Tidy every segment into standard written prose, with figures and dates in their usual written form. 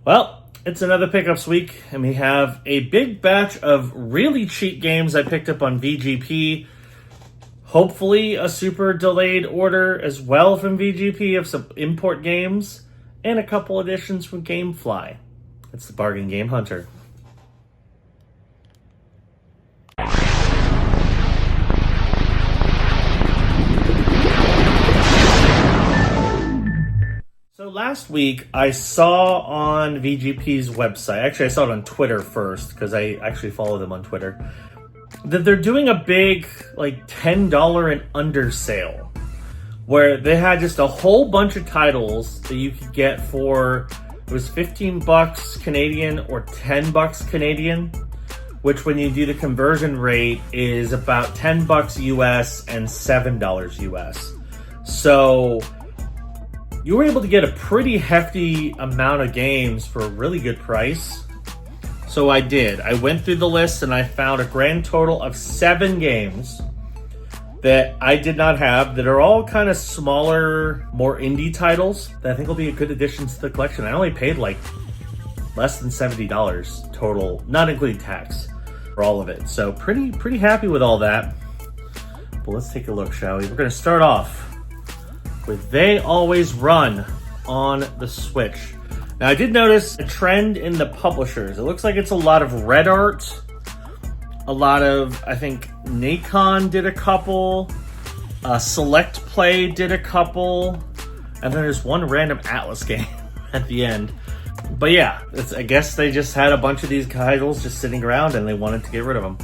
Well, it's another pickups week, and we have a big batch of really cheap games I picked up on VGP. Hopefully a super delayed order as well from VGP of some import games, and a couple editions from Gamefly. It's the Bargain Game Hunter. So last week I saw on VGP's website, actually I saw it on Twitter first because I actually follow them on Twitter, that they're doing a big like $10 and under sale where they had just a whole bunch of titles that you could get for, it was $15 Canadian or $10 Canadian, which when you do the conversion rate is about $10 US and $7 US. So you were able to get a pretty hefty amount of games for a really good price. So I did. I went through the list and I found a grand total of 7 games that I did not have that are all kind of smaller, more indie titles that I think will be a good addition to the collection. I only paid like less than $70 total, not including tax, for all of it. So pretty happy with all that. But let's take a look, shall we? We're going to start off with They Always Run on the Switch. Now, I did notice a trend in the publishers. It looks like it's a lot of Red Art, a lot of, I think, Nacon did a couple, Select Play did a couple, and then there's one random Atlas game at the end. But yeah, I guess they just had a bunch of these titles just sitting around and they wanted to get rid of them.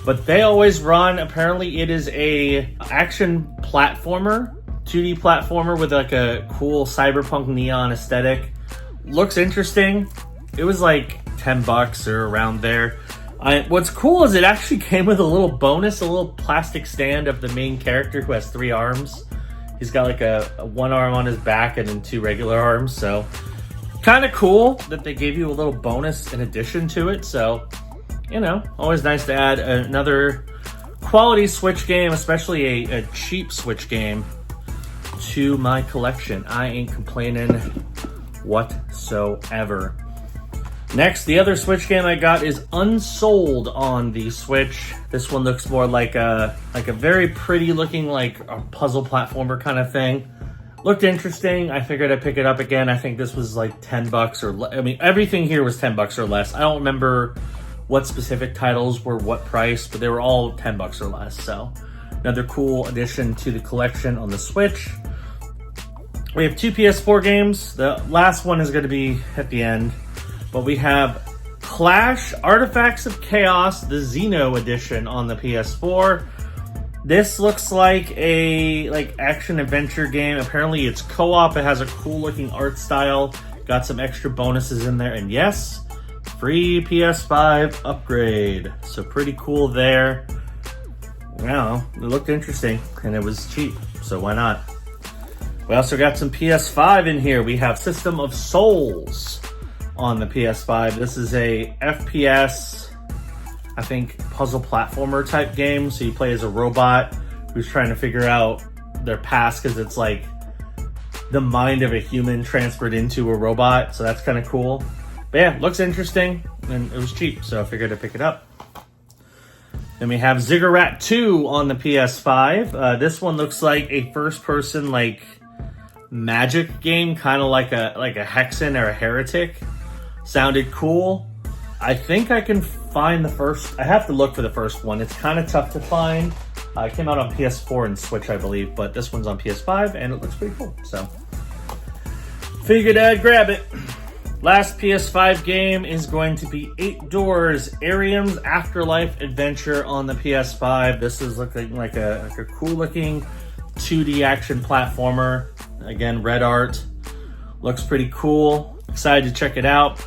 But They Always Run, apparently it is a action platformer, 2D platformer with like a cool cyberpunk neon aesthetic. Looks interesting. It was like $10 or around there. What's cool is it actually came with a little bonus, a little plastic stand of the main character who has 3 arms. He's got like a 1 arm on his back and then 2 regular arms. So kind of cool that they gave you a little bonus in addition to it. So, you know, always nice to add another quality Switch game, especially a cheap Switch game, to my collection. I ain't complaining whatsoever. Next, the other Switch game I got is Unsold on the Switch. This one looks more like a very pretty looking like a puzzle platformer kind of thing. Looked interesting. I figured I'd pick it up again. I think this was like $10 or I mean, everything here was $10 or less. I don't remember what specific titles were what price, but they were all $10 or less. So another cool addition to the collection on the Switch. We have 2 PS4 games. The last one is going to be at the end. But we have Clash Artifacts of Chaos, the Xeno edition on the PS4. This looks like a action adventure game. Apparently it's co-op. It has a cool looking art style. Got some extra bonuses in there. And yes, free PS5 upgrade. So pretty cool there. Well, it looked interesting and it was cheap. So why not? We also got some PS5 in here. We have System of Souls on the PS5. This is a FPS, I think, puzzle platformer type game. So you play as a robot who's trying to figure out their past because it's like the mind of a human transferred into a robot. So that's kind of cool. But yeah, looks interesting and it was cheap. So I figured I'd pick it up. Then we have Ziggurat 2 on the PS5. This one looks like a first-person magic game, kind of like a Hexen or a Heretic. Sounded cool. I think I can find the first. I have to look for the first one. It's kind of tough to find. It came out on PS4 and Switch, I believe, but this one's on PS5 and it looks pretty cool. So figured I'd grab it. Last PS5 game is going to be 8 Doors, Arium's Afterlife Adventure on the PS5. This is looking like a cool looking 2D action platformer. Again, red art. Looks pretty cool. Excited to check it out.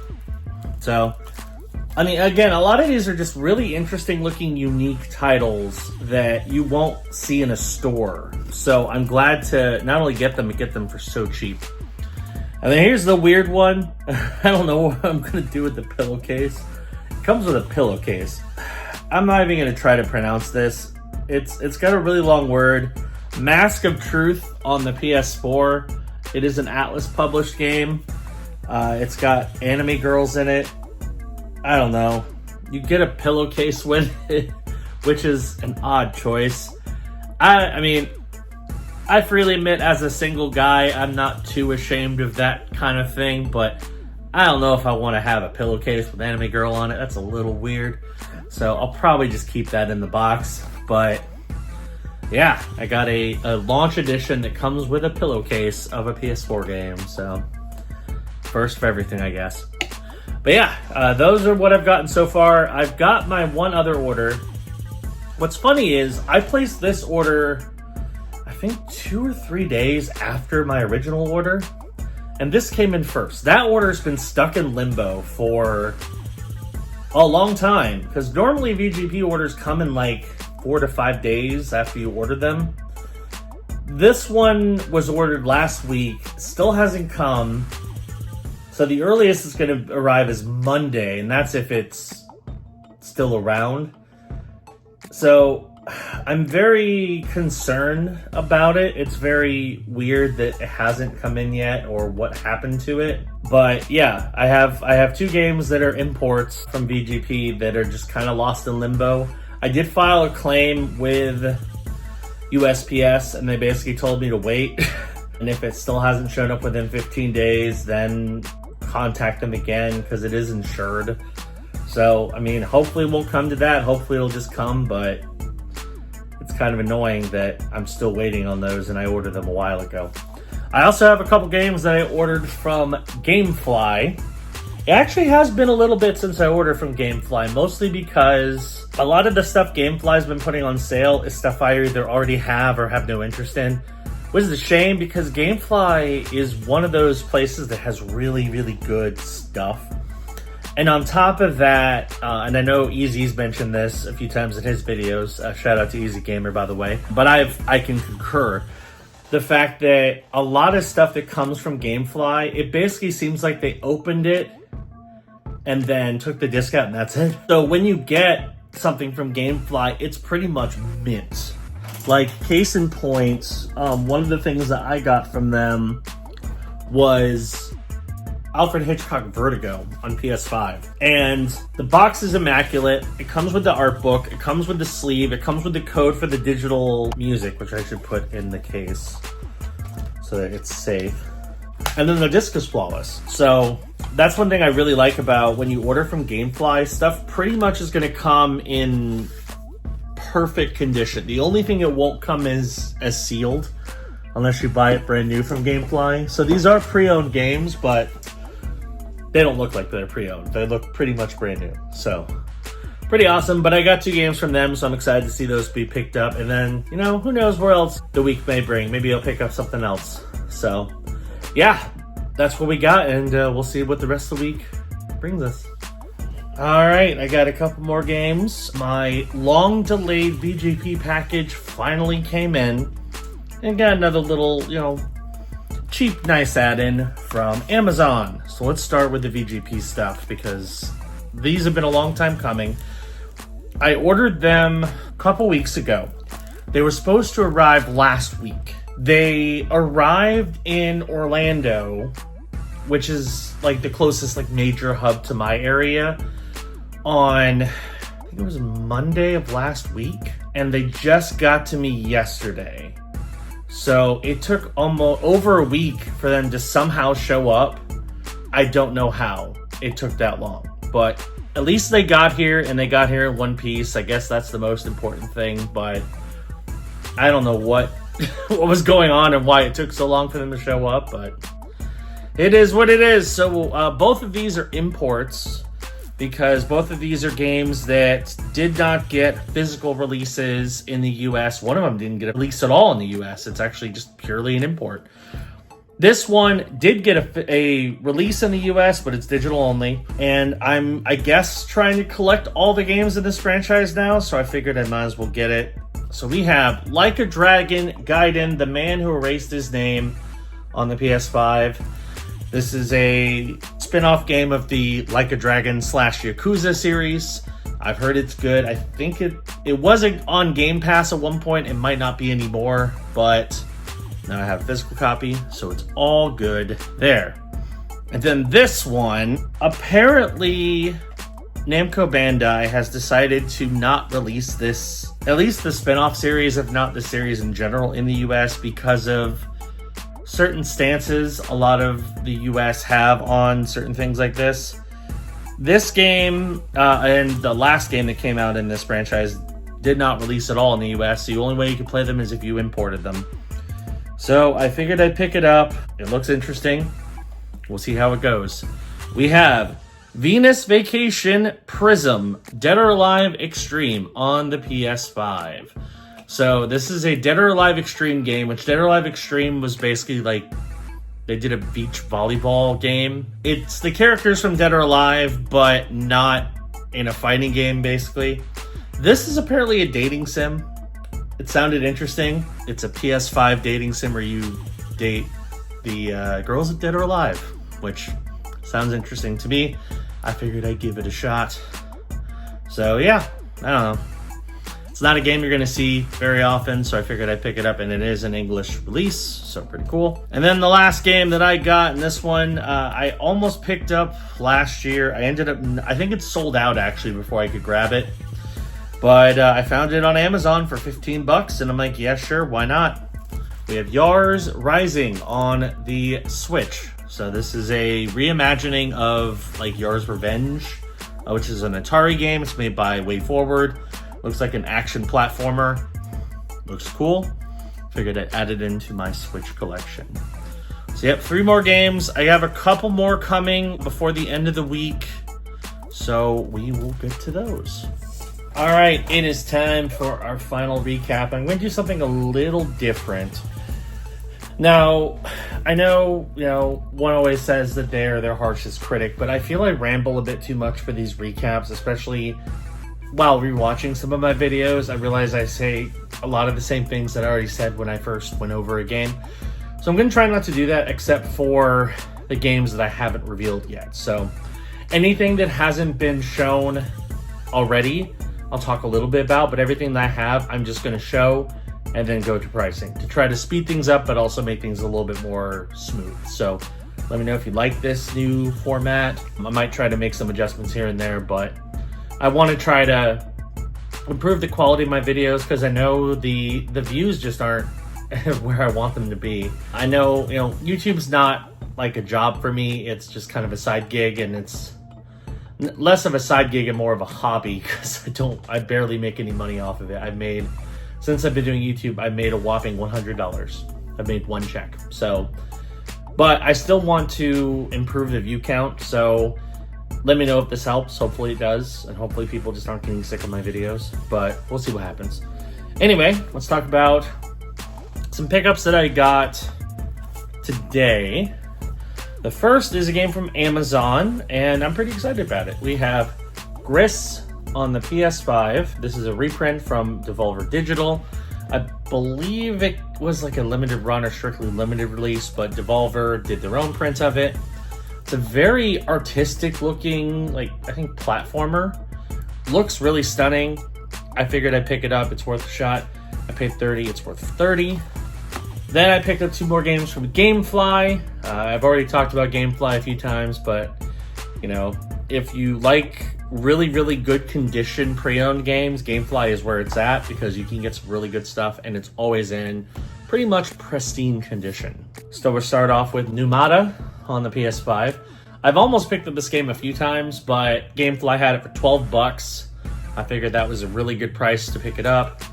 So, I mean, again, a lot of these are just really interesting looking, unique titles that you won't see in a store. So I'm glad to not only get them, but get them for so cheap. And then here's the weird one. I don't know what I'm going to do with the pillowcase. It comes with a pillowcase. I'm not even going to try to pronounce this. It's got a really long word. Mask of Truth on the PS4. It is an Atlas published game. It's got anime girls in it. I don't know. You get a pillowcase with it, which is an odd choice. I mean, I freely admit, as a single guy, I'm not too ashamed of that kind of thing, but I don't know if I want to have a pillowcase with anime girl on it. That's a little weird. So I'll probably just keep that in the box. But yeah, I got a launch edition that comes with a pillowcase of a PS4 game. So first of everything, I guess. But yeah, those are what I've gotten so far. I've got my one other order. What's funny is I placed this order, I think 2 or 3 days after my original order. And this came in first. That order's been stuck in limbo for a long time. Because normally VGP orders come in like 4 to 5 days after you order them. This one was ordered last week. Still hasn't come. So the earliest it's going to arrive is Monday. And that's if it's still around. So I'm very concerned about it. It's very weird that it hasn't come in yet or what happened to it. But yeah, I have 2 games that are imports from VGP that are just kind of lost in limbo. I did file a claim with USPS and they basically told me to wait. And if it still hasn't shown up within 15 days, then contact them again because it is insured. So, I mean, hopefully it won't come to that. Hopefully it'll just come, but it's kind of annoying that I'm still waiting on those and I ordered them a while ago. I also have a couple games that I ordered from Gamefly. It actually has been a little bit since I ordered from Gamefly, mostly because a lot of the stuff Gamefly's been putting on sale is stuff I either already have or have no interest in, which is a shame because Gamefly is one of those places that has really, really good stuff. And on top of that, and I know Easy's mentioned this a few times in his videos, shout out to Easy Gamer, by the way, but I can concur. The fact that a lot of stuff that comes from Gamefly, it basically seems like they opened it and then took the disc out and that's it. So when you get something from Gamefly, it's pretty much mint. Like, case in point, one of the things that I got from them was Alfred Hitchcock Vertigo on PS5. And the box is immaculate. It comes with the art book. It comes with the sleeve. It comes with the code for the digital music, which I should put in the case so that it's safe. And then the disc is flawless. So that's one thing I really like about when you order from Gamefly. Stuff pretty much is going to come in perfect condition. The only thing it won't come is as sealed unless you buy it brand new from Gamefly. So these are pre-owned games, but they don't look like they're pre-owned. They look pretty much brand new. So, pretty awesome. But I got 2 games from them, so I'm excited to see those be picked up. And then, you know, who knows where else the week may bring. Maybe I'll pick up something else. So, yeah, that's what we got. And we'll see what the rest of the week brings us. All right, I got a couple more games. My long-delayed VGP package finally came in. And got another little, you know, cheap, nice add-in from Amazon. So let's start with the VGP stuff because these have been a long time coming. I ordered them a couple weeks ago. They were supposed to arrive last week. They arrived in Orlando, which is like the closest like major hub to my area, on, I think it was Monday of last week. And they just got to me yesterday. So it took almost over a week for them to somehow show up. I don't know how it took that long, but at least they got here and they got here in one piece. I guess that's the most important thing, but I don't know what was going on and why it took so long for them to show up, but it is what it is. So both of these are imports because both of these are games that did not get physical releases in the US. One of them didn't get a release at all in the US. It's actually just purely an import. This one did get a release in the US, but it's digital only. And I'm, I guess, trying to collect all the games in this franchise now, so I figured I might as well get it. So we have Like a Dragon, Gaiden, The Man Who Erased His Name on the PS5. This is a spin-off game of the Like a Dragon / Yakuza series. I've heard it's good. I think it wasn't on Game Pass at one point. It might not be anymore, but now I have a physical copy, so it's all good there. And then this one, apparently Namco Bandai has decided to not release this, at least the spin-off series, if not the series in general, in the US because of certain stances a lot of the US have on certain things like this. This game and the last game that came out in this franchise did not release at all in the US. The only way you could play them is if you imported them. So I figured I'd pick it up. It looks interesting. We'll see how it goes. We have Venus Vacation Prism Dead or Alive Extreme on the PS5. So this is a Dead or Alive Extreme game, which Dead or Alive Extreme was basically like they did a beach volleyball game. It's the characters from Dead or Alive, but not in a fighting game, basically. This is apparently a dating sim. It sounded interesting. It's a PS5 dating sim where you date the girls of Dead or Alive, which sounds interesting to me. I figured I'd give it a shot. So yeah, I don't know. It's not a game you're gonna see very often, so I figured I'd pick it up, and it is an English release, so pretty cool. And then the last game that I got, and this one I almost picked up last year. I think it's sold out actually before I could grab it. But I found it on Amazon for 15 bucks, and I'm like, yeah, sure, why not? We have Yars Rising on the Switch. So this is a reimagining of like Yars Revenge, which is an Atari game. It's made by Way Forward. Looks like an action platformer. Looks cool. Figured I'd add it into my Switch collection. So yep, 3 more games. I have a couple more coming before the end of the week, so we will get to those. All right, it is time for our final recap. I'm going to do something a little different. Now, I know, one always says that they're their harshest critic, but I feel I ramble a bit too much for these recaps, especially while rewatching some of my videos. I realize I say a lot of the same things that I already said when I first went over a game. So I'm going to try not to do that except for the games that I haven't revealed yet. So anything that hasn't been shown already, I'll talk a little bit about, but everything that I have, I'm just going to show and then go to pricing to try to speed things up, but also make things a little bit more smooth. So let me know if you like this new format. I might try to make some adjustments here and there, but I want to try to improve the quality of my videos because I know the views just aren't where I want them to be. I know, YouTube's not like a job for me. It's just kind of a side gig, and it's less of a side gig and more of a hobby because I barely make any money off of it. Since I've been doing YouTube, I've made a whopping $100. I've made one check. So, but I still want to improve the view count. So let me know if this helps. Hopefully it does. And hopefully people just aren't getting sick of my videos, but we'll see what happens. Anyway, let's talk about some pickups that I got today. The first is a game from Amazon, and I'm pretty excited about it. We have Gris on the PS5. This is a reprint from Devolver Digital. I believe it was like a limited run or strictly limited release, but Devolver did their own print of it. It's a very artistic looking, I think platformer. Looks really stunning. I figured I'd pick it up. It's worth a shot. I paid $30. It's worth $30. Then I picked up 2 more games from Gamefly. I've already talked about Gamefly a few times, but if you like really, really good condition pre-owned games, Gamefly is where it's at because you can get some really good stuff and it's always in pretty much pristine condition. So we'll start off with Numata on the PS5. I've almost picked up this game a few times, but Gamefly had it for 12 bucks. I figured that was a really good price to pick it up.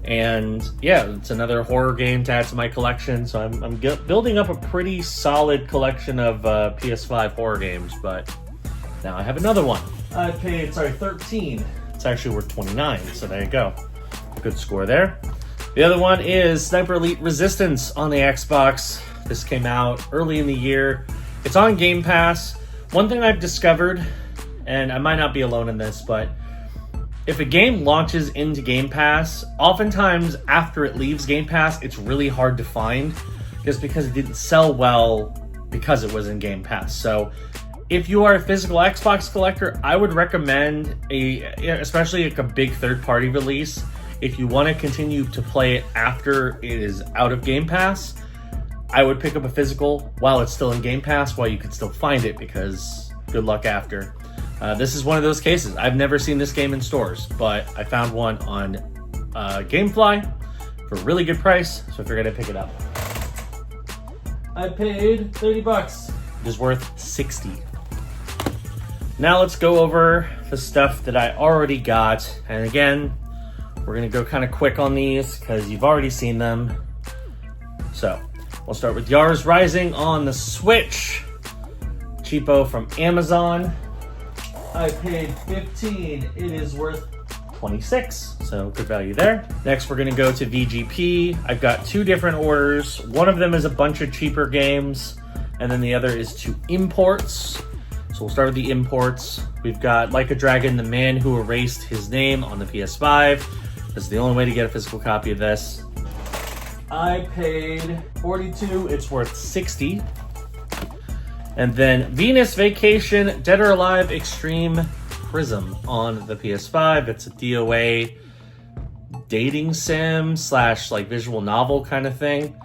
And yeah, it's another horror game to add to my collection. So I'm building up a pretty solid collection of PS5 horror games, but now I have another one. I paid, 13. It's actually worth 29, so there you go. Good score there. The other one is Sniper Elite Resistance on the Xbox. This came out early in the year. It's on Game Pass. One thing I've discovered, and I might not be alone in this, but if a game launches into Game Pass, oftentimes after it leaves Game Pass, it's really hard to find just because it didn't sell well because it was in Game Pass. So if you are a physical Xbox collector, I would recommend especially a big third-party release. If you want to continue to play it after it is out of Game Pass, I would pick up a physical while it's still in Game Pass, while you can still find it, because good luck after. This is one of those cases. I've never seen this game in stores, but I found one on Gamefly for a really good price, so I figured I'd pick it up. I paid $30. It is worth 60. Now let's go over the stuff that I already got. And again, we're gonna go kind of quick on these because you've already seen them. So we'll start with Yars Rising on the Switch. Cheapo from Amazon. I paid $15. It is worth 26, so good value there. Next, we're gonna go to VGP. I've got two different orders. One of them is a bunch of cheaper games, and then the other is two imports. So we'll start with the imports. We've got Like a Dragon, The Man Who Erased His Name on the PS5. This is the only way to get a physical copy of this. I paid $42, it's worth 60. And then Venus Vacation, Dead or Alive Extreme Prism on the PS5. It's a DOA dating sim / like visual novel kind of thing.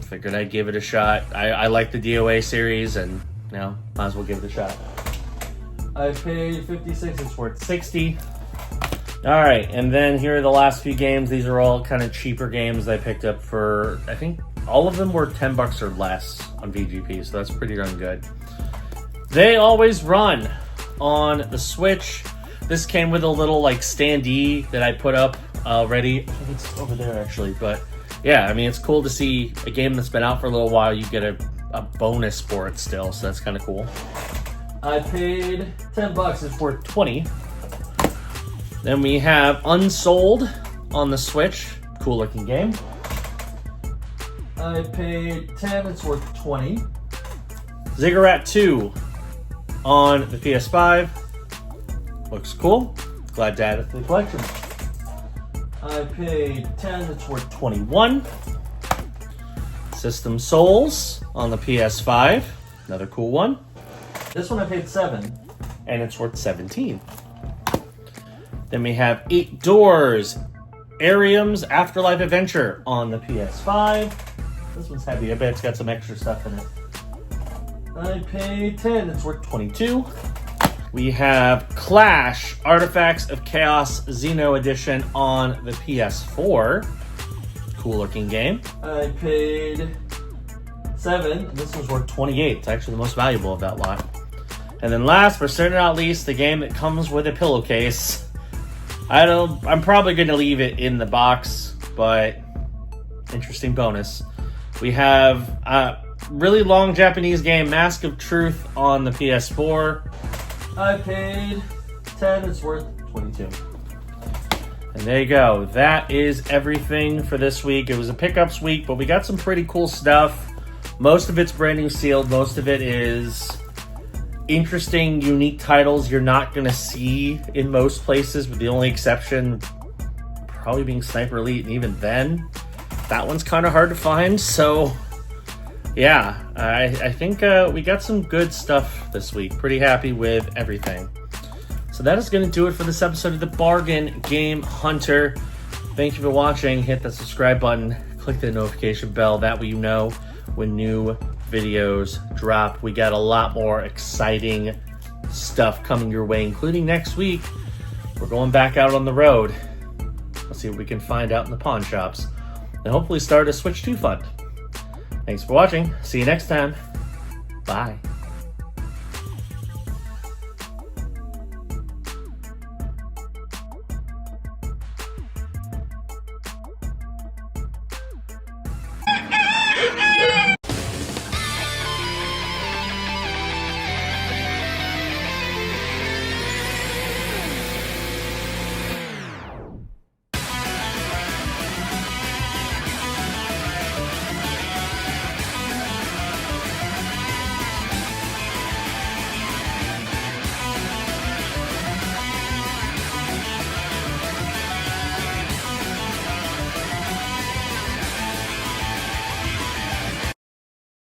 Figured I'd give it a shot. I like the DOA series, and you know, might as well give it a shot. I paid $56, it's worth 60. All right, and then here are the last few games. These are all kind of cheaper games I picked up for, I think all of them were $10 or less on VGP, so that's pretty darn good. They Always Run on the Switch. This came with a little like standee that I put up already. I think it's over there actually, but yeah, I mean, it's cool to see a game that's been out for a little while. You get a bonus for it still, so that's kind of cool. I paid $10, it's worth 20. Then we have Unsold on the Switch. Cool looking game. I paid $10, it's worth 20. Ziggurat 2 on the PS5. Looks cool. Glad to add it to the collection. I paid $10, it's worth 21. System Souls on the PS5. Another cool one. This one I paid $7, and it's worth 17. Then we have 8 Doors, Arium's Afterlife Adventure on the PS5. This one's heavy. I bet it's got some extra stuff in it. I paid $10, it's worth 22. We have Clash, Artifacts of Chaos Xeno Edition on the PS4. Cool looking game. I paid $7. This one's worth 28. It's actually the most valuable of that lot. And then last, but certainly not least, the game that comes with a pillowcase. I'm probably going to leave it in the box, but interesting bonus. We have a really long Japanese game, Mask of Truth on the PS4. I paid $10, it's worth 22. And there you go. That is everything for this week. It was a pickups week, but we got some pretty cool stuff. Most of it's brand new sealed. Most of it is interesting, unique titles you're not going to see in most places, with the only exception probably being Sniper Elite, and even then, that one's kind of hard to find. So, yeah, I think we got some good stuff this week. Pretty happy with everything. So that is going to do it for this episode of the Bargain Game Hunter. Thank you for watching. Hit that subscribe button. Click the notification bell. That way you know when new videos drop. We got a lot more exciting stuff coming your way, including next week. We're going back out on the road. Let's see what we can find out in the pawn shops, and hopefully start a Switch 2 fund. Thanks for watching. See you next time. Bye.